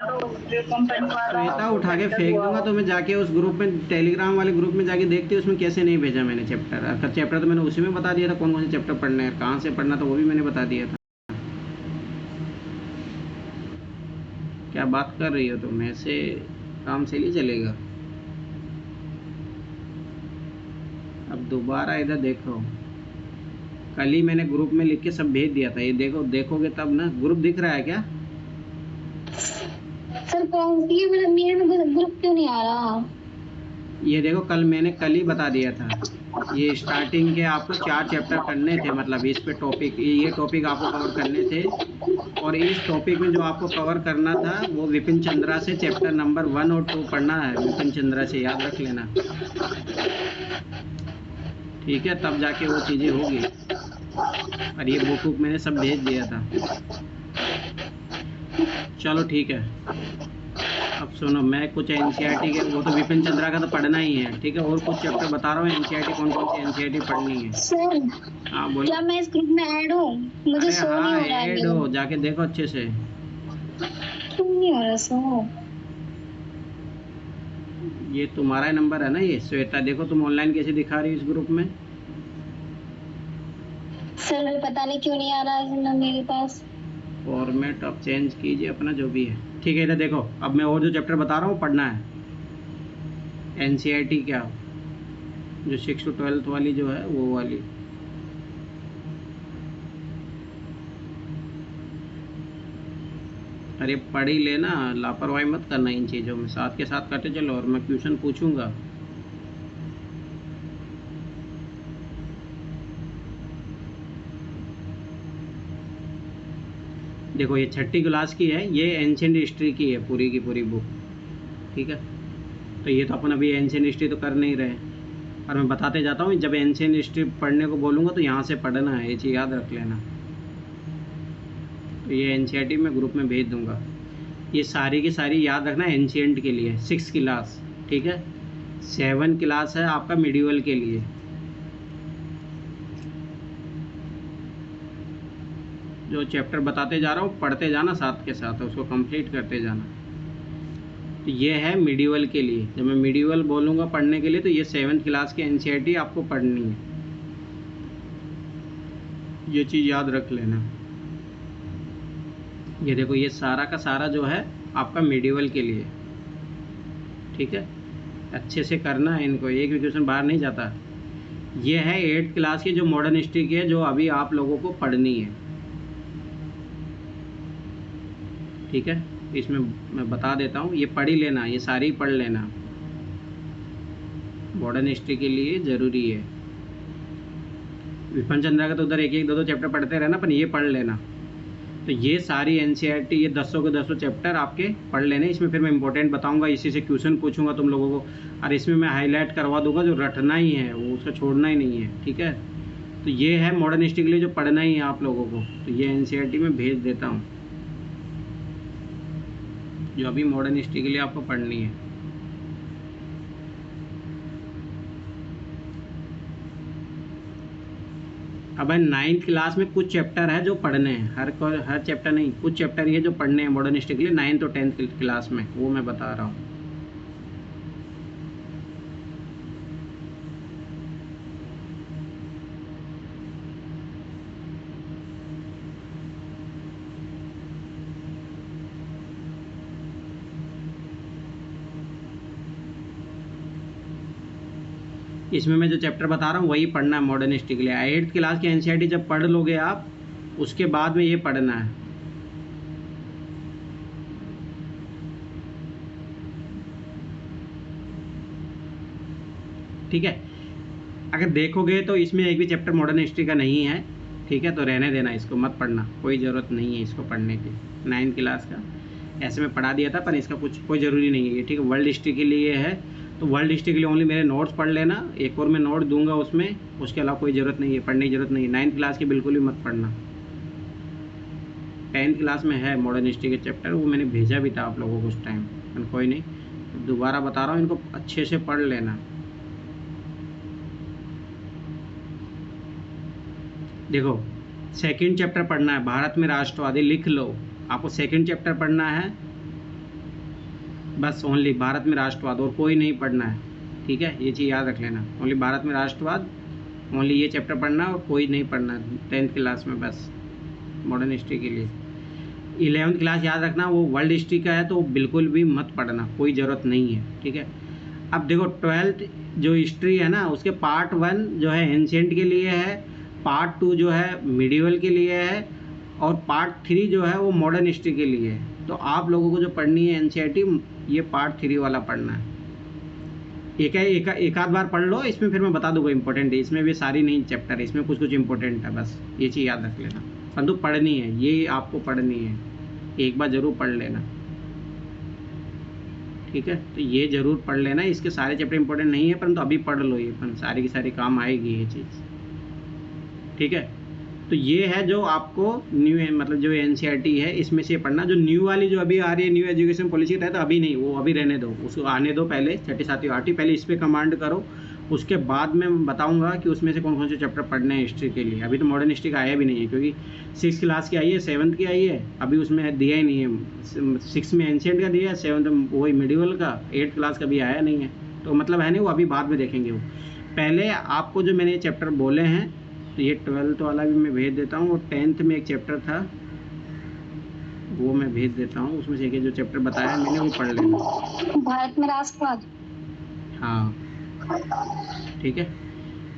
श्वेता उठा के फेंक दूंगा तो मैं जाके उस ग्रुप में, टेलीग्राम वाले ग्रुप में जाके देखती हूँ उसमें कैसे नहीं भेजा मैंने चैप्टर। चैप्टर तो मैंने उसी में बता दिया था कौन कौन से चैप्टर पढ़ने हैं, कहाँ से पढ़ना था वो भी मैंने बता दिया था। क्या बात कर रही हो तुम? ऐसे काम से नहीं चलेगा। अब दोबारा इधर देखो, कल ही मैंने ग्रुप में लिख के सब भेज दिया था, ये देखो, देखोगे तब ना। ग्रुप दिख रहा है क्या? सर कौन सी है? मेरे में ग्रुप क्यों नहीं आ रहा? ये देखो, कल ही बता दिया था। ये स्टार्टिंग के आपको 4 चैप्टर करने थे, मतलब इस पे टॉपिक, ये टॉपिक आपको कवर करने थे। और इस टॉपिक में जो आपको कवर करना था वो विपिन चंद्रा से चैप्टर नंबर 1 और 2 पढ़ना है, विपिन चंद्रा से, याद रख लेना। ठीक है, तब जाके वो चीज़ें होगी। और ये बुक मैंने सब भेज दिया था। चलो ठीक है, अब सुनो, मैं कुछ एनसीईआरटी के, वो तो विपिन चंद्रा का तो पढ़ना ही है, ठीक है, और कुछ चैप्टर बता रहा हूँ एनसीईआरटी, कौन कौन सी एनसीईआरटी पढ़नी है। सर हाँ बोलो। क्या मैं इस ग्रुप में ऐड हूँ? मुझे अरे शो नहीं हाँ, हो रहा है ऐड मेरा। हो, जाके देखो अच्छे से। क्यों नहीं हो रहा शो? ये तुम्हारा नंबर है ना ये श्वेता, देखो तुम ऑनलाइन कैसे दिखा रही हो इस ग्रुप में। सर पता नहीं क्यों नहीं आ रहा है मेरे पास। फॉर्मेट आप चेंज कीजिए अपना, जो भी है। ठीक है, इधर देखो, अब मैं और जो चैप्टर बता रहा हूँ पढ़ना है। एनसीईआरटी क्या, जो 6 to 12 वाली जो है वो वाली। अरे पढ़ ही लेना, लापरवाही मत करना इन चीज़ों में, साथ के साथ करते चलो, और मैं क्वेश्चन पूछूंगा। देखो ये 6ठी क्लास की है, ये एंशिएंट हिस्ट्री की है पूरी की पूरी बुक, ठीक है। तो ये तो अपन अभी एंशिएंट हिस्ट्री तो कर नहीं रहे, और मैं बताते जाता हूँ, जब एंशिएंट हिस्ट्री पढ़ने को बोलूँगा तो यहाँ से पढ़ना है, ये चीज़ याद रख लेना। तो ये एनसीईआरटी मैं ग्रुप में भेज दूँगा। ये सारी की सारी याद रखना एंशिएंट के लिए, 6 क्लास, ठीक है। 7 क्लास है आपका मिडिवल के लिए। जो चैप्टर बताते जा रहा हूँ पढ़ते जाना, साथ के साथ उसको कंप्लीट करते जाना। तो ये है मिडिवल के लिए, जब मैं मिडिवल बोलूँगा पढ़ने के लिए तो ये 7th क्लास की एनसीईआरटी आपको पढ़नी है, ये चीज़ याद रख लेना। ये देखो, ये सारा का सारा जो है आपका मिडिवल के लिए, ठीक है। अच्छे से करना है इनको, एक भी क्वेश्चन बाहर नहीं जाता। ये है 8th क्लास की जो मॉडर्न हिस्ट्री की है, जो अभी आप लोगों को पढ़नी है, ठीक है। इसमें मैं बता देता हूँ, ये पढ़ ही लेना, ये सारी पढ़ लेना, मॉडर्न हिस्ट्री के लिए ज़रूरी है। विपिन चंद्रा का तो उधर एक एक दो दो चैप्टर पढ़ते रहना, पर ये पढ़ लेना। तो ये सारी एनसीईआरटी, ये 10 के 10 चैप्टर आपके पढ़ लेने। इसमें फिर मैं इंपॉर्टेंट बताऊंगा, इसी से क्वेश्चन पूछूंगा तुम लोगों को, और इसमें मैं हाईलाइट करवा दूंगा, जो रटना ही है वो, उसका छोड़ना ही नहीं है, ठीक है। तो ये है मॉडर्न हिस्ट्री के लिए जो पढ़ना ही है आप लोगों को, तो ये एनसीईआरटी में भेज देता हूँ, जो अभी मॉडर्न हिस्ट्री के लिए आपको पढ़नी है। अब 9th क्लास में कुछ चैप्टर है जो पढ़ने हैं, हर चैप्टर नहीं, कुछ चैप्टर ये जो पढ़ने हैं मॉडर्न हिस्ट्री के लिए 9th और 10th क्लास में, वो मैं बता रहा हूँ। इसमें मैं जो चैप्टर बता रहा हूँ वही पढ़ना है मॉडर्न हिस्ट्री के लिए। 8th क्लास की एनसीईआरटी जब पढ़ लोगे आप, उसके बाद में ये पढ़ना है, ठीक है। अगर देखोगे तो इसमें एक भी चैप्टर मॉडर्न हिस्ट्री का नहीं है, ठीक है, तो रहने देना, इसको मत पढ़ना, कोई ज़रूरत नहीं है इसको पढ़ने की। 9th क्लास का ऐसे में पढ़ा दिया था, पर इसका कुछ कोई ज़रूरी नहीं है, ठीक है। वर्ल्ड हिस्ट्री के लिए है, तो वर्ल्ड हिस्ट्री के लिए ओनली मेरे नोट्स पढ़ लेना, एक और मैं नोट दूंगा उसमें, उसके अलावा कोई ज़रूरत नहीं है, पढ़ने की ज़रूरत नहीं है। 9th क्लास की बिल्कुल भी मत पढ़ना। 10th क्लास में है मॉडर्न हिस्ट्री के चैप्टर, वो मैंने भेजा भी था आप लोगों को उस टाइम, कोई नहीं, दोबारा बता रहा हूँ, इनको अच्छे से पढ़ लेना। देखो, 2nd चैप्टर पढ़ना है, भारत में राष्ट्रवादी, लिख लो, आपको 2nd चैप्टर पढ़ना है। बस ओनली भारत में राष्ट्रवाद, और कोई नहीं पढ़ना है, ठीक है, ये चीज़ याद रख लेना। ओनली भारत में राष्ट्रवाद, ओनली ये चैप्टर पढ़ना और कोई नहीं पढ़ना 10th क्लास में, बस मॉडर्न हिस्ट्री के लिए। 11th क्लास याद रखना, वो वर्ल्ड हिस्ट्री का है तो बिल्कुल भी मत पढ़ना, कोई ज़रूरत नहीं है, ठीक है। अब देखो 12th जो हिस्ट्री है ना, उसके पार्ट 1 जो है एंशिएंट के लिए है, पार्ट 2 जो है मिडिवल के लिए है, और पार्ट 3 जो है वो मॉडर्न हिस्ट्री के लिए है। तो आप लोगों को जो पढ़नी है एनसीईआरटी, ये पार्ट 3 वाला पढ़ना है। एक आध बार पढ़ लो, इसमें फिर मैं बता दूंगा इंपॉर्टेंट है, इसमें भी सारी नहीं चैप्टर है, इसमें कुछ कुछ इंपॉर्टेंट है, बस ये चीज़ याद रख लेना। परंतु पढ़नी है, ये आपको पढ़नी है, एक बार ज़रूर पढ़ लेना, ठीक है। तो ये ज़रूर पढ़ लेना, इसके सारे चैप्टर इंपॉर्टेंट नहीं है, परंतु अभी पढ़ लो, ये सारी की सारी काम आएगी ये चीज़, ठीक है। तो ये है जो आपको न्यू, मतलब जो एनसीईआरटी है इसमें से पढ़ना। जो न्यू वाली जो अभी आ रही है, न्यू एजुकेशन पॉलिसी का है, तो अभी नहीं, वो अभी रहने दो, उसको आने दो पहले, 6ठी 7वीं 8वीं, पहले इस पर कमांड करो, उसके बाद मैं बताऊंगा कि उसमें से कौन कौन से चैप्टर पढ़ने हैं हिस्ट्री के लिए। अभी तो मॉडर्न हिस्ट्री का आया भी नहीं है, क्योंकि 6th क्लास की आई है, 7th की आई है, अभी उसमें दिया ही नहीं है। 6 में एंशिएंट का दिया है, 7th में वही मिडिवल का, 8th क्लास का भी आया नहीं है, तो मतलब है नहीं, वो अभी बाद में देखेंगे। वो पहले आपको जो मैंने चैप्टर बोले हैं, तो ये 12th वाला भी मैं भेज देता हूँ, और 10th में एक चैप्टर था वो मैं भेज देता हूँ, उसमें से एक जो चैप्टर बताया मैंने वो पढ़ लेना। भारत में राष्ट्रवाद, हाँ ठीक है,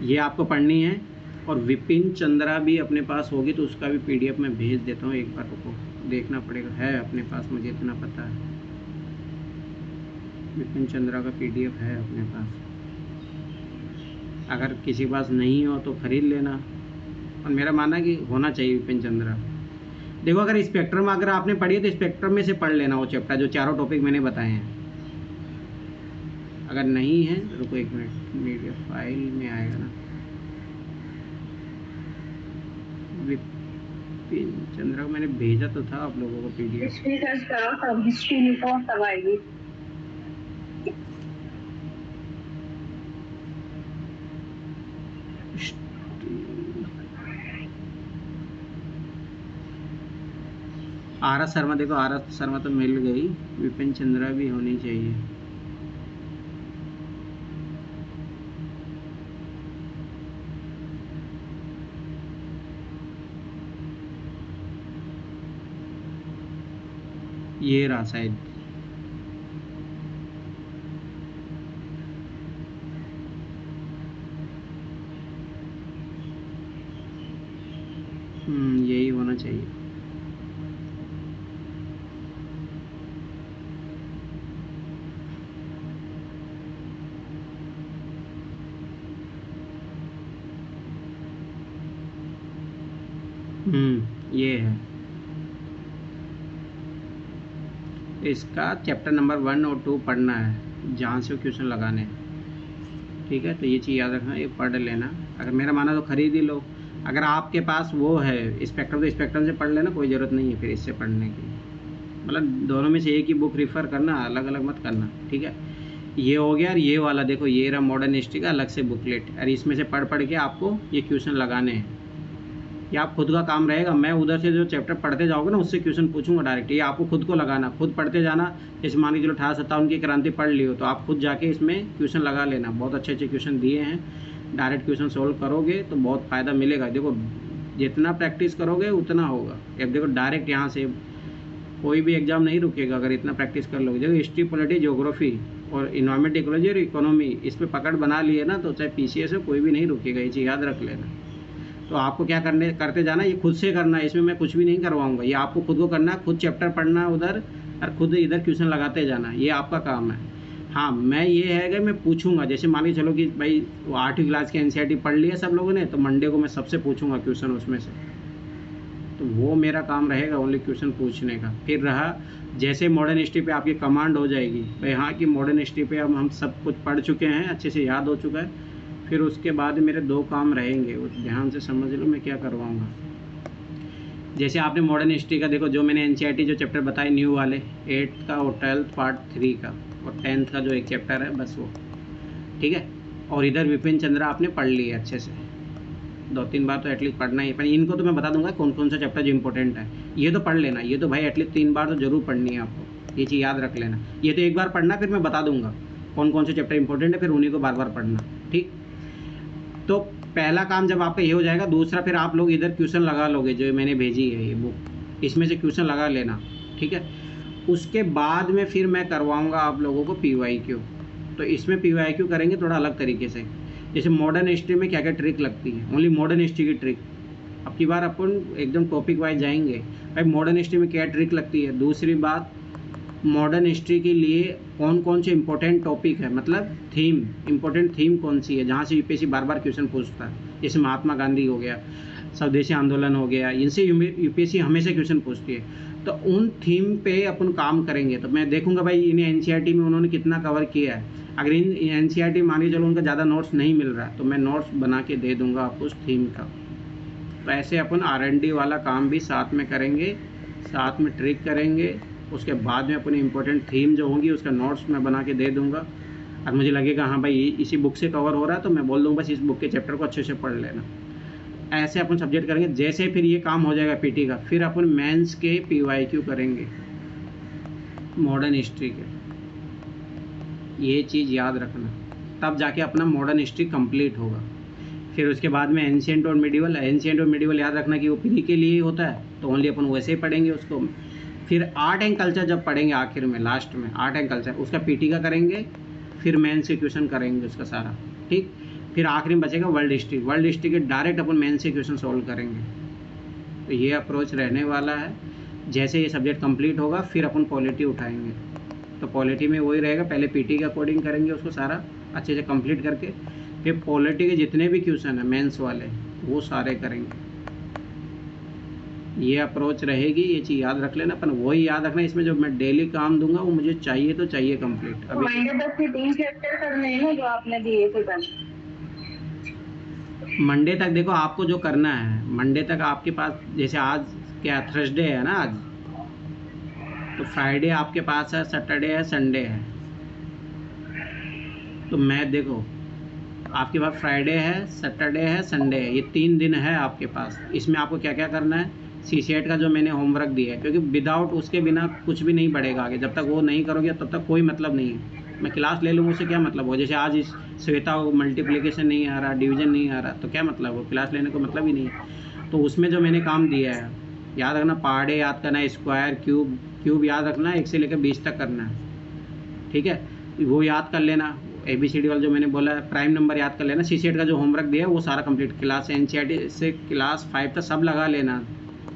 ये आपको पढ़नी है। और विपिन चंद्रा भी अपने पास होगी तो उसका भी पीडीएफ मैं भेज देता हूँ, एक बार रुको, देखना पड़ेगा, है अपने पास, मुझे इतना पता है, विपिन चंद्रा का पीडीएफ है अपने पास। अगर किसी के पास नहीं हो तो ख़रीद लेना, और मेरा मानना है कि होना चाहिए विपिन चंद्रा। देखो अगर स्पेक्ट्रम अगर आपने पढ़ी है तो स्पेक्ट्रम में से पढ़ लेना वो चैप्टर, जो चारों टॉपिक मैंने बताए हैं। अगर नहीं है तो रुको 1 मिनट, मीडिया फाइल में आएगा ना, विपिन चंद्रा को मैंने भेजा तो था आप लोगों को पीडीएफ। हिस्ट्री सर्च करो, सब हिस्ट्री लिखो, सब आएगी। आर एस शर्मा, देखो आर एस शर्मा तो मिल गई, विपिन चंद्रा भी होनी चाहिए। ये रहा शायद, यही होना चाहिए। ये है, इसका चैप्टर नंबर 1 और 2 पढ़ना है, जहाँ से क्वेश्चन लगाने हैं, ठीक है। तो ये चीज़ याद रखना, ये पढ़ लेना। अगर मेरा माना तो ख़रीद ही लो, अगर आपके पास वो है स्पेक्ट्रम तो स्पेक्ट्रम से पढ़ लेना, कोई ज़रूरत नहीं है फिर इससे पढ़ने की, मतलब दोनों में से एक ही बुक रिफ़र करना, अलग अलग मत करना, ठीक है। ये हो गया। और ये वाला देखो, ये रहा मॉडर्न हिस्ट्री का अलग से बुकलेट, और इसमें से पढ़ पढ़ के आपको ये क्वेश्चन लगाने हैं, ये आप खुद का काम रहेगा। मैं उधर से जो चैप्टर पढ़ते जाओगे ना उससे क्वेश्चन पूछूंगा डायरेक्ट, ये आपको खुद को लगाना, खुद पढ़ते जाना। जैसे मान के चलो 1857 की क्रांति पढ़ ली हो तो आप खुद जाके इसमें क्वेश्चन लगा लेना, बहुत अच्छे अच्छे क्वेश्चन दिए हैं, डायरेक्ट क्वेश्चन सोल्व करोगे तो बहुत फ़ायदा मिलेगा। देखो जितना प्रैक्टिस करोगे उतना होगा। अब देखो डायरेक्ट यहाँ से कोई भी एग्जाम नहीं रुकेगा अगर इतना प्रैक्टिस कर लोगे। देखो हिस्ट्री, पॉलिटी, ज्योग्राफी और इन्वायरमेंट, इकोलॉजी और इकोनॉमी, इस पर पकड़ बना लिए ना तो चाहे पीसीएस हो कोई भी नहीं रुकेगा, ये चीज़ याद रख लेना। तो आपको क्या करते जाना, ये खुद से करना है, इसमें मैं कुछ भी नहीं करवाऊंगा, ये आपको खुद को करना है, खुद चैप्टर पढ़ना है उधर, और खुद इधर क्वेश्चन लगाते जाना, ये आपका काम है। हाँ मैं ये है कि मैं पूछूंगा, जैसे मान के चलो कि भाई 8वीं क्लास की एनसीईआरटी पढ़ लिया सब लोगों ने, तो मंडे को मैं सबसे पूछूंगा क्वेश्चन उसमें से, तो वो मेरा काम रहेगा ओनली क्वेश्चन पूछने का। फिर रहा जैसे मॉडर्न हिस्ट्री पे आपकी कमांड हो जाएगी भाई हाँ कि मॉडर्न हिस्ट्री पे अब हम सब कुछ पढ़ चुके हैं, अच्छे से याद हो चुका है, फिर उसके बाद मेरे 2 काम रहेंगे, वो ध्यान से समझ लो मैं क्या करवाऊँगा। जैसे आपने मॉडर्न हिस्ट्री का देखो, जो मैंने एनसीईआरटी जो चैप्टर बताए न्यू वाले 8th का और 12th पार्ट 3 का और 10th का जो एक चैप्टर है बस वो, ठीक है। और इधर विपिन चंद्रा आपने पढ़ लिया अच्छे से, 2-3 बार तो एटलीस्ट पढ़ना ही, पर इनको तो मैं बता दूंगा कौन कौन सा चैप्टर जो इंपॉर्टेंट है, ये तो पढ़ लेना, ये तो भाई एटलीस्ट 3 बार तो जरूर पढ़नी है आपको, ये चीज़ याद रख लेना। ये तो एक बार पढ़ना, फिर मैं बता दूंगा कौन कौन से चैप्टर इंपॉर्टेंट है, फिर उन्हीं को बार बार पढ़ना। ठीक, तो पहला काम जब आपका ये हो जाएगा, दूसरा फिर आप लोग इधर क्वेश्चन लगा लोगे जो मैंने भेजी है ये बुक, इसमें से क्वेश्चन लगा लेना। ठीक है, उसके बाद में फिर मैं करवाऊँगा आप लोगों को PYQ। तो इसमें PYQ करेंगे थोड़ा अलग तरीके से। जैसे मॉडर्न हिस्ट्री में क्या क्या ट्रिक लगती है, ओनली मॉडर्न हिस्ट्री की ट्रिक। अब की बार अपन एकदम टॉपिक वाइज जाएंगे भाई, मॉडर्न हिस्ट्री में क्या ट्रिक लगती है। दूसरी बात, मॉडर्न हिस्ट्री के लिए कौन कौन से इंपॉर्टेंट टॉपिक है, मतलब थीम, इंपॉर्टेंट थीम कौन सी है जहाँ से यूपीएससी बार बार क्वेश्चन पूछता है। जैसे महात्मा गांधी हो गया, स्वदेशी आंदोलन हो गया, इनसे यूपीएससी हमेशा क्वेश्चन पूछती है। तो उन थीम पे अपन काम करेंगे। तो मैं देखूंगा भाई इन्हें एनसीईआरटी में उन्होंने कितना कवर किया है। अगर इन एनसीईआरटी मान के चलो उनका ज़्यादा नोट्स नहीं मिल रहा है, तो मैं नोट्स बना के दे दूंगा आपको उस थीम का। तो ऐसे अपन R&D वाला काम भी साथ में करेंगे, साथ में ट्रिक करेंगे। उसके बाद में अपनी इंपॉर्टेंट थीम जो होंगी उसका नोट्स मैं बना के दे दूंगा। और मुझे लगेगा हाँ भाई इसी बुक से कवर हो रहा है, तो मैं बोल दूँगा बस इस बुक के चैप्टर को अच्छे से पढ़ लेना। ऐसे अपन सब्जेक्ट करेंगे। जैसे फिर ये काम हो जाएगा पीटी का, फिर अपन मेंस के PYQ करेंगे मॉडर्न हिस्ट्री के। ये चीज़ याद रखना, तब जाके अपना मॉडर्न हिस्ट्री कंप्लीट होगा। फिर उसके बाद में एंशिएंट और मिडिवल। एंशिएंट और मिडिवल याद रखना कि वो प्री के लिए ही होता है, तो ओनली अपन वैसे ही पढ़ेंगे उसको। फिर आर्ट एंड कल्चर जब पढ़ेंगे आखिर में, लास्ट में आर्ट एंड कल्चर, उसका पीटी का करेंगे। फिर मेंस के क्वेश्चन करेंगे उसका सारा। ठीक, फिर आखिरी में बचेगा वर्ल्ड हिस्ट्री। वर्ल्ड हिस्ट्री के डायरेक्ट अपन मेंस से क्वेश्चन सॉल्व करेंगे। तो ये अप्रोच रहने वाला है। जैसे ये सब्जेक्ट कंप्लीट होगा फिर अपन पॉलिटी उठाएंगे। तो पॉलिटी में वही रहेगा, पहले पीटी के अकॉर्डिंग करेंगे उसको सारा अच्छे से कंप्लीट करके, फिर पॉलिटी के जितने भी क्वेश्चन हैं मेंस वाले वो सारे करेंगे। ये अप्रोच रहेगी, ये चीज़ याद रख लेना। अपन वही याद रखना, इसमें जो मैं डेली काम दूंगा वो मुझे चाहिए तो चाहिए कंप्लीट। अभी मंडे तक के 3 चैप्टर करने हैं ना जो आपने दिए थे कल। मंडे तक देखो आपको जो करना है, मंडे तक आपके पास, जैसे आज क्या थर्सडे है ना आज, तो फ्राइडे आपके पास है, सैटरडे है, संडे है। तो मैं देखो आपके पास फ्राइडे है, सैटरडे है, संडे है, ये 3 दिन है आपके पास। इसमें आपको क्या क्या करना है, CCET का जो मैंने होमवर्क दिया है, क्योंकि विदाउट उसके बिना कुछ भी नहीं बढ़ेगा आगे। जब तक वो नहीं करोगे तब तक कोई मतलब नहीं है। मैं क्लास ले लूँगा उससे क्या मतलब हो। जैसे आज इस श्वेता को मल्टीप्लिकेशन नहीं आ रहा, डिवीजन नहीं आ रहा, तो क्या मतलब हो, क्लास लेने को मतलब ही नहीं है। तो उसमें जो मैंने काम दिया है याद रखना, पहाड़े याद करना है, स्क्वायर, क्यूब याद रखना है, 1 से लेकर 20 तक करना है। ठीक है, वो याद कर लेना। ABCD वाला जो मैंने बोला है, प्राइम नंबर याद कर लेना। CCET का जो होमवर्क दिया है वो सारा कंप्लीट, क्लास NCERT से क्लास 5 तक सब लगा लेना।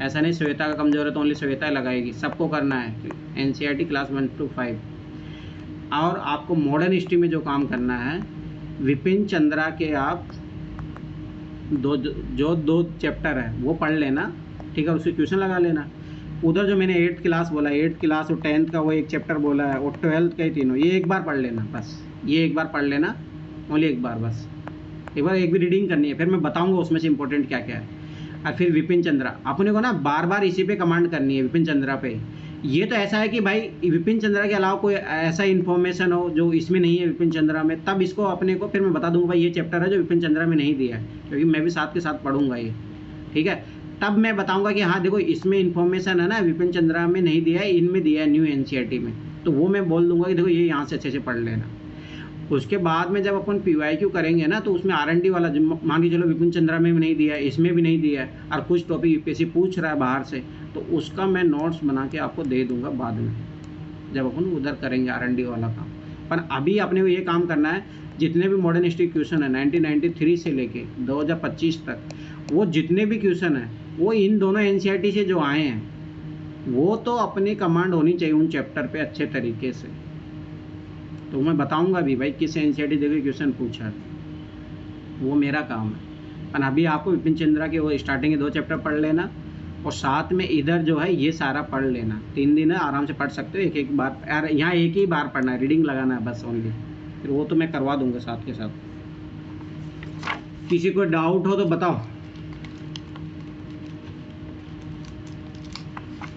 ऐसा नहीं श्वेता का कमजोर है तो ओनली श्वेता लगाएगी, सबको करना है NCERT क्लास 1 to 5। और आपको मॉडर्न हिस्ट्री में जो काम करना है, विपिन चंद्रा के आप दो चैप्टर है वो पढ़ लेना। ठीक है, उसके क्वेश्चन लगा लेना। उधर जो मैंने 8th क्लास बोला, 8th क्लास और 10th का वो एक चैप्टर बोला है, और 12th का ही तीनों, ये एक बार पढ़ लेना बस। ये एक बार पढ़ लेना, ओनली एक बार बस। एक बार एक भी रीडिंग करनी है, फिर मैं बताऊंगा उसमें से इंपॉर्टेंट क्या क्या है। और फिर विपिन चंद्रा अपने को ना बार बार इसी पे कमांड करनी है, विपिन चंद्रा पे। ये तो ऐसा है कि भाई विपिन चंद्रा के अलावा कोई ऐसा इन्फॉर्मेशन हो जो इसमें नहीं है विपिन चंद्रा में, तब इसको अपने को फिर मैं बता दूंगा भाई ये चैप्टर है जो विपिन चंद्रा में नहीं दिया है, क्योंकि मैं भी साथ के साथ पढ़ूंगा ये। ठीक है, तब मैं बताऊंगा कि हाँ देखो इसमें इन्फॉर्मेशन है ना, विपिन चंद्रा में नहीं दिया है, इनमें दिया है न्यू NCERT में। तो वो मैं बोल दूंगा कि देखो ये यहाँ से अच्छे से पढ़ लेना। उसके बाद में जब अपन PYQ करेंगे ना, तो उसमें R&D वाला मान के चलो विपिन चंद्रा में भी नहीं दिया है, इसमें भी नहीं दिया है, और कुछ टॉपिक यूपीएससी पूछ रहा है बाहर से, तो उसका मैं नोट्स बना के आपको दे दूंगा बाद में जब अपन उधर करेंगे R&D वाला काम। पर अभी अपने को ये काम करना है, जितने भी मॉडर्न हिस्ट्री क्वेश्चन है 1993 से लेके 2025 तक, वो जितने भी क्वेश्चन है वो इन दोनों NCERT से जो आए हैं, वो तो अपनी कमांड होनी चाहिए उन चैप्टर पे अच्छे तरीके से। तो मैं बताऊंगा भी भाई किस NCERT देखिए क्वेश्चन पूछा है, वो मेरा काम है। पर अभी आपको विपिन चंद्रा के वो स्टार्टिंग के 2 चैप्टर पढ़ लेना, और साथ में इधर जो है ये सारा पढ़ लेना। 3 दिन है, आराम से पढ़ सकते हो, एक एक बार यार, यहाँ एक ही बार पढ़ना है, रीडिंग लगाना है बस ओनली। फिर वो तो मैं करवा दूंगा साथ के साथ। किसी को डाउट हो तो बताओ,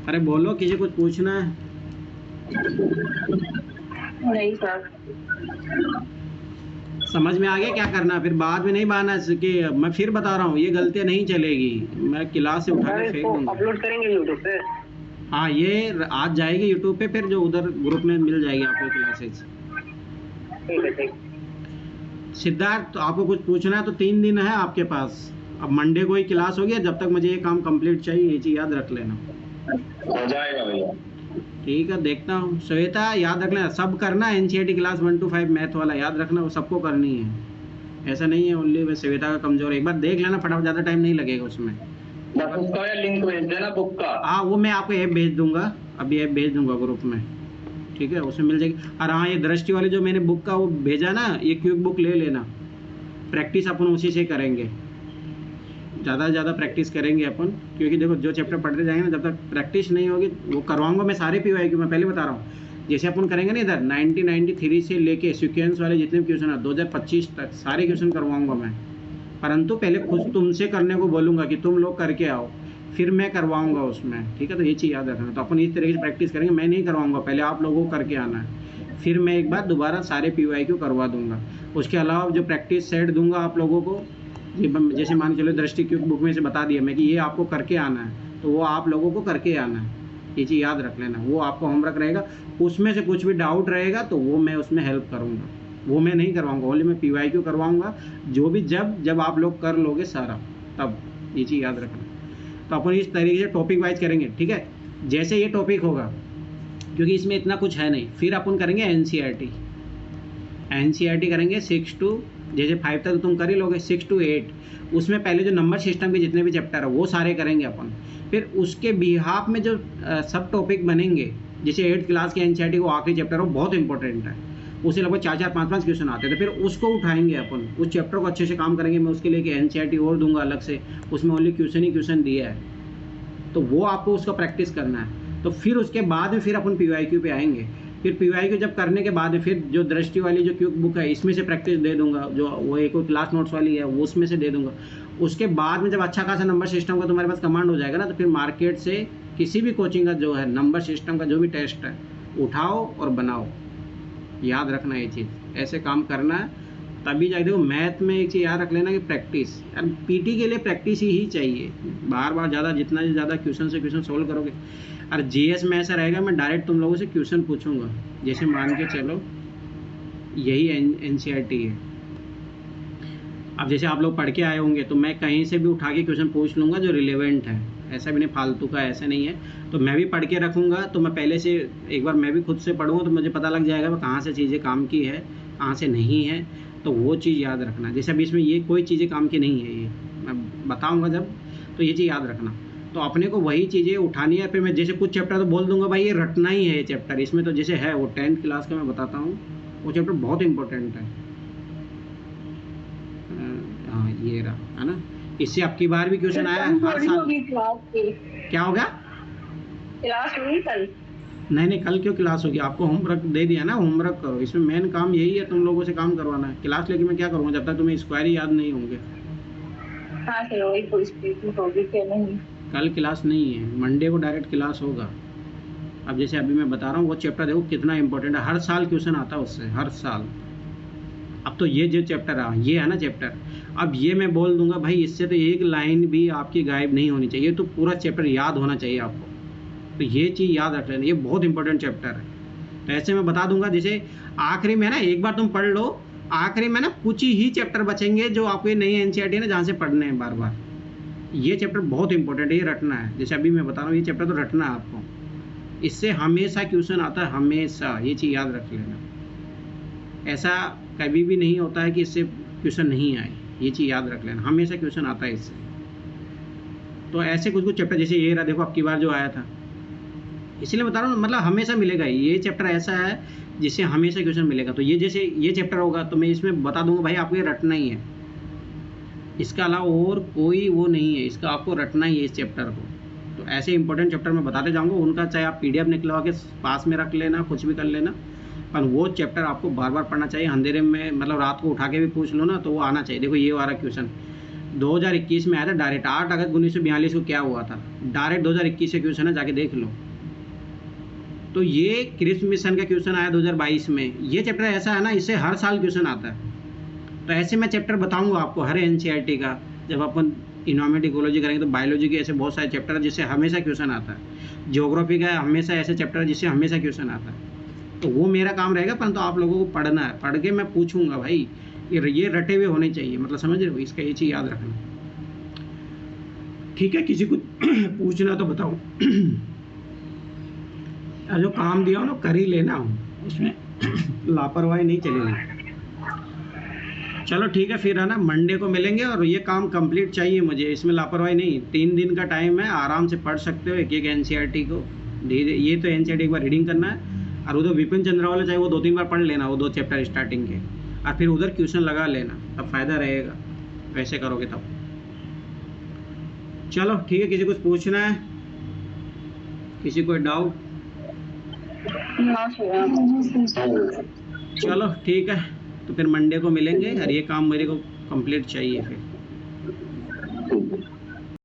अरे बोलो, किसी कुछ पूछना है? नहीं सर, समझ में आ गया क्या करना, फिर बाद में नहीं बहाना कि मैं फिर बता रहा हूँ, ये गलतियाँ नहीं चलेगी, मैं क्लास से उठा के फेंक दूंगा। अपलोड करेंगे यूट्यूब पे। हाँ, ये आज जाएगी यूट्यूब पे, फिर जो उधर ग्रुप में मिल जाएगी आपको क्लासेज। ठीक है ठीक। सिद्धार्थ, तो आपको कुछ पूछना है तो 3 दिन है आपके पास। अब मंडे को ही क्लास होगी, जब तक मुझे ये काम कंप्लीट चाहिए, ये चीज़ याद रख लेना। हो जाएगा भैया। ठीक है, देखता हूँ। श्वेता, याद रख लेना, सब करना एनसीईआरटी क्लास 1 to 5 मैथ वाला, याद रखना, वो सबको करनी है। ऐसा नहीं है ओनली मैं श्वेता का कमजोर है। एक बार देख लेना फटाफट, ज़्यादा टाइम नहीं लगेगा उसमें। बस उसका लिंक भेज देना बुक का। हाँ, वो मैं आपको ऐप भेज दूंगा, अभी ऐप भेज दूंगा ग्रुप में, ठीक है, उसमें मिल जाएगी। और हाँ, ये दृष्टि वाली जो मैंने बुक का वो भेजा ना, ये क्विक बुक ले लेना, प्रैक्टिस अपन उसी से करेंगे, ज़्यादा से ज़्यादा प्रैक्टिस करेंगे अपन, क्योंकि देखो जो चैप्टर पढ़ते जाएंगे ना, जब तक प्रैक्टिस नहीं होगी, वो करवाऊंगा मैं सारे PYQ, मैं पहले बता रहा हूँ। जैसे अपन करेंगे ना इधर 1993 से लेके सीक्वेंस वाले जितने भी क्वेश्चन है 2025 तक सारे क्वेश्चन करवाऊंगा मैं, परंतु पहले खुद तुमसे करने को बोलूँगा कि तुम लोग करके आओ, फिर मैं करवाऊंगा उसमें, ठीक है। तो ये चीज़ याद रखना। तो अपन इस तरीके से प्रैक्टिस करेंगे, मैं नहीं करवाऊंगा, पहले आप लोगों को करके आना है, फिर मैं एक बार दोबारा सारे PYQ करवा दूंगा। उसके अलावा जो प्रैक्टिस सेट दूंगा आप लोगों को, जैसे मान के चलो दृष्टि की बुक में से बता दिया मैं कि ये आपको करके आना है, तो वो आप लोगों को करके आना है, ये चीज़ याद रख लेना। वो आपको होमवर्क रहेगा, उसमें से कुछ भी डाउट रहेगा तो वो मैं उसमें हेल्प करूँगा, वो मैं नहीं करवाऊँगा, ओनली मैं PYQ करवाऊँगा, जो भी जब आप लोग कर लोगे सारा, तब ये चीज़ याद रखना। तो अपन इस तरीके से टॉपिक वाइज करेंगे, ठीक है। जैसे ये टॉपिक होगा, क्योंकि इसमें इतना कुछ है नहीं, फिर अपन करेंगे एनसीईआरटी करेंगे 6 to, जैसे 5 तक तो तुम कर ही लोगे, 6 to 8 उसमें पहले जो नंबर सिस्टम के जितने भी चैप्टर है वो सारे करेंगे अपन। फिर उसके बिहाफ में जो सब टॉपिक बनेंगे, जैसे 8th क्लास के एनसीईआरटी को आखिरी चैप्टर हो, बहुत इंपॉर्टेंट है, उसे लगभग 4-4, 5-5 क्वेश्चन आते थे, फिर उसको उठाएंगे अपन, उस चैप्टर को अच्छे से काम करेंगे। मैं उसके लिए कि एनसीईआरटी और दूंगा अलग से, उसमें ओनली क्वेश्चन ही क्वेश्चन दिया है, तो वो आपको उसका प्रैक्टिस करना है। तो फिर उसके बाद में फिर अपन PYQ पे आएंगे। फिर PYQ जब करने के बाद फिर जो दृष्टि वाली जो क्विक बुक है, इसमें से प्रैक्टिस दे दूंगा, जो वो एक क्लास नोट्स वाली है वो उसमें से दे दूंगा। उसके बाद में जब अच्छा खासा नंबर सिस्टम का तुम्हारे पास कमांड हो जाएगा ना, तो फिर मार्केट से किसी भी कोचिंग का जो है नंबर सिस्टम का जो भी टेस्ट है उठाओ और बनाओ, याद रखना ये चीज़, ऐसे काम करना है, तभी जाके। देखो मैथ में एक चीज़ याद रख लेना कि प्रैक्टिस, यार PT के लिए प्रैक्टिस ही चाहिए, बार बार ज़्यादा, जितना ज़्यादा क्वेश्चन से क्वेश्चन सोल्व करोगे। और GS में ऐसा रहेगा, मैं डायरेक्ट तुम लोगों से क्वेश्चन पूछूंगा, जैसे मान के चलो यही NCERT है, अब जैसे आप लोग पढ़ के आए होंगे तो मैं कहीं से भी उठा के क्वेश्चन पूछ लूँगा जो रिलेवेंट है, ऐसा भी नहीं फालतू का, ऐसा नहीं है। तो मैं भी पढ़ के रखूँगा, तो मैं पहले से एक बार मैं भी खुद से पढ़ूँगा तो मुझे पता लग जाएगा कहाँ से चीज़ें काम की है, कहाँ से नहीं है, तो वो चीज़ याद रखना। जैसे अभी इसमें ये कोई चीज़ें काम की नहीं है, ये मैं बताऊँगा जब, तो ये चीज़ याद रखना। तो अपने को वही चीज़ें उठानी है। फिर मैं जैसे कुछ चैप्टर तो बोल दूंगा भाई ये रटना ही है ये चैप्टर, इसमें तो जैसे है वो 10th क्लास का मैं बताता हूँ, वो चैप्टर बहुत इंपॉर्टेंट है। हाँ ये रहा, है ना, इससे अब की बार भी क्वेश्चन आया हर साल। क्लास की क्या होगा? क्लास हुई कल? नहीं कल क्यों क्लास होगी, आपको होमवर्क दे दिया ना, होमवर्क करो, इसमें मेन काम यही है तुम लोगों से काम करवाना है। क्लास लेके मैं क्या करूँगा जब तक तुम्हें स्क्वायर ही याद नहीं होंगे। हाँ सर वही पूछती थी, होगी क्या नहीं। कल क्लास नहीं है, मंडे को डायरेक्ट क्लास होगा। अब जैसे अभी मैं बता रहा हूँ वो चैप्टर देखो कितना इंपॉर्टेंट है, हर साल क्वेश्चन आता है उससे, हर साल। अब तो ये जो चैप्टर रहा ये है ना चैप्टर, अब ये मैं बोल दूंगा भाई इससे तो एक लाइन भी आपकी गायब नहीं होनी चाहिए, तो पूरा चैप्टर याद होना चाहिए आपको। तो ये चीज़ याद रख लेना, ये बहुत इंपॉर्टेंट चैप्टर है। तो ऐसे मैं बता दूंगा, जैसे आखिरी में ना एक बार तुम पढ़ लो, आखिरी में ना कुछ ही चैप्टर बचेंगे जो आपको नई एनसीईआरटी है ना जहाँ से पढ़ने हैं बार बार। ये चैप्टर बहुत इंपॉर्टेंट है, ये रटना है। जैसे अभी मैं बता रहा हूँ ये चैप्टर तो रटना है आपको, इससे हमेशा क्वेश्चन आता है, हमेशा, ये चीज़ याद रख लेना। ऐसा कभी भी नहीं होता है कि इससे क्वेश्चन नहीं आए, ये चीज़ याद रख लेना, हमेशा क्वेश्चन आता है इससे। तो ऐसे कुछ कुछ चैप्टर, जैसे ये रहा देखो अब की बार जो आया था, इसलिए बता रहा हूँ, मतलब हमेशा मिलेगा। ये चैप्टर ऐसा है जिससे हमेशा क्वेश्चन मिलेगा। तो ये जैसे ये चैप्टर होगा तो मैं इसमें बता दूंगा भाई आपको ये रटना ही है, इसका अलावा और कोई वो नहीं है, इसका आपको रटना ही है इस चैप्टर को। तो ऐसे इंपॉर्टेंट चैप्टर मैं बताते जाऊँगा, उनका चाहे आप PDF निकलवा के पास में रख लेना, कुछ भी कर लेना, पर वो चैप्टर आपको बार बार पढ़ना चाहिए। अंधेरे में मतलब रात को उठा के भी पूछ लो ना तो वो आना चाहिए। देखो ये वाला क्वेश्चन 2021 में आया था डायरेक्ट, 8 अगस्त 1942 को क्या हुआ था, डायरेक्ट 2021 से क्वेश्चन है, जाके देख लो। तो ये क्रिस्प मिशन का क्वेश्चन आया 2022 में। ये चैप्टर ऐसा है ना, इससे हर साल क्वेश्चन आता है। तो ऐसे मैं चैप्टर बताऊंगा आपको हर एनसीईआरटी का, जब अपन इन्वायरमेंट इकोलॉजी करेंगे तो बायोलॉजी के ऐसे बहुत सारे चैप्टर है जिससे हमेशा क्वेश्चन आता है। ज्योग्राफी का हमेशा ऐसे चैप्टर है जिससे हमेशा क्वेश्चन आता है, तो वो मेरा काम रहेगा, परंतु आप लोगों को पढ़ना है, पढ़ के मैं पूछूंगा भाई, ये रटे हुए होने चाहिए, मतलब समझ रहे हो, इसका ये चीज़ याद रखना। ठीक है, किसी को पूछना तो बताओ। जो काम दिया हो ना कर ही लेना हो, उसमें लापरवाही नहीं चलेगी। चलो ठीक है, फिर है ना मंडे को मिलेंगे, और ये काम कंप्लीट चाहिए मुझे, इसमें लापरवाही नहीं। 3 दिन का टाइम है, आराम से पढ़ सकते हो एक एक एनसीईआरटी को। धीरे, ये तो एनसीईआरटी एक बार रीडिंग करना है, और उधर विपिन चंद्रा वाला चाहे वो 2-3 बार पढ़ लेना, वो 2 चैप्टर स्टार्टिंग के, और फिर उधर क्वेश्चन लगा लेना, तब फायदा रहेगा, वैसे करोगे तब। चलो ठीक है, किसी को पूछना है, किसी को डाउट? ना सर। चलो ठीक है, तो फिर मंडे को मिलेंगे, और ये काम मेरे को कंप्लीट चाहिए फिर।